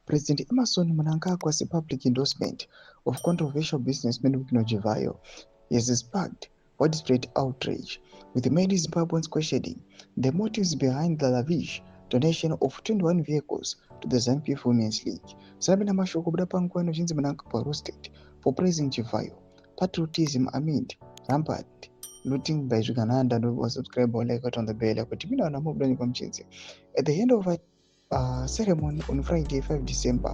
President Emerson Mnangagwa's public endorsement of controversial businessman Wigno Chivayo has sparked widespread outrage, with many Zimbabweans questioning the motives behind the lavish donation of 21 vehicles to the ZANU-PF Women's League. Sabina mashoko kubuda panguva inozvinzi Mnangagwa roasted for praising Chivayo. Patriotism amid rampant looting by Zvigananda and subscribe or like it on the bell. At the end of a ceremony on Friday, 5 December,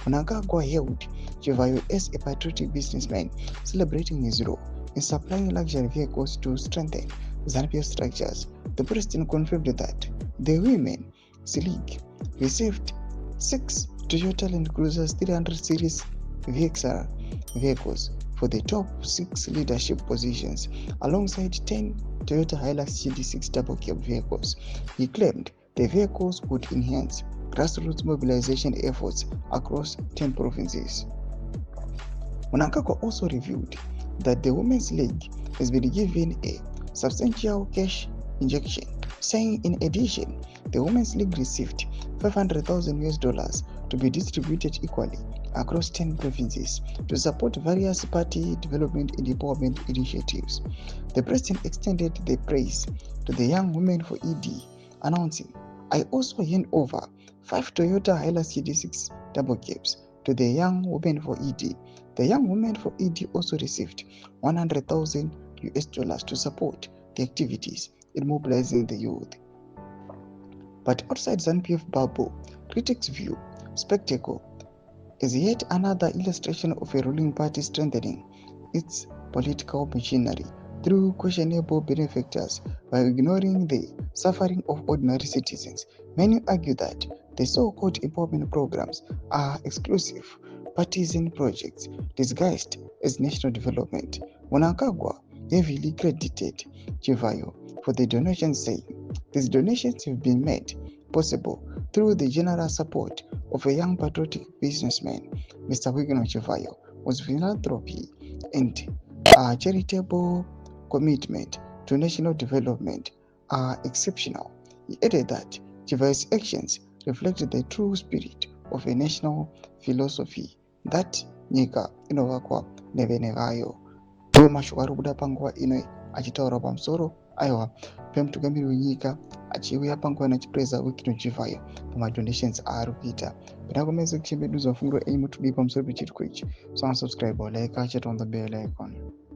Mnangagwa hailed Chivayo as a patriotic businessman, celebrating his role in supplying luxury vehicles to strengthen ZANU-PF structures. The president confirmed that the Women's League received 6 Toyota Land Cruisers 300 series VXR vehicles for the top 6 leadership positions, alongside 10 Toyota Hilux GD6 double cab vehicles. He claimed the vehicles would enhance grassroots mobilization efforts across 10 provinces. Mnangagwa also revealed that the Women's League has been given a substantial cash injection, saying in addition, the Women's League received $500,000 to be distributed equally across 10 provinces to support various party development and empowerment initiatives. The president extended the praise to the Young Women for ED, announcing, "I also hand over 5 Toyota Hilux GD6 double cabs to the Young Women for ED. The Young Women for ED also received $100,000 to support the activities in mobilizing the youth." But outside ZANU-PF bubble, critics view spectacle as yet another illustration of a ruling party strengthening its political machinery through questionable benefactors while ignoring the suffering of ordinary citizens. Many argue that the so-called empowerment programs are exclusive partisan projects disguised as national development. Mnangagwa heavily credited Chivayo for the donations, saying these donations have been made possible through the generous support of a young patriotic businessman. Mr. Wigno Chivayo was philanthropy and charitable commitment to national development are exceptional. He added that Chivayo's actions reflected the true spirit of a national philosophy that nyika inovakwa nevene vayo. Ndiwo mashoko ari kubuda panguva ino achitaura pamusoro aiwa pemutungamiri wenyika achiuya panguva inochipresa Wigno Chivayo pamadonations aari kuita. Pena kumese kuchembedudza mafungiro enyu mutudii pamusoro pechiriko ichi. So unsubscribe or like, chat on the bell icon.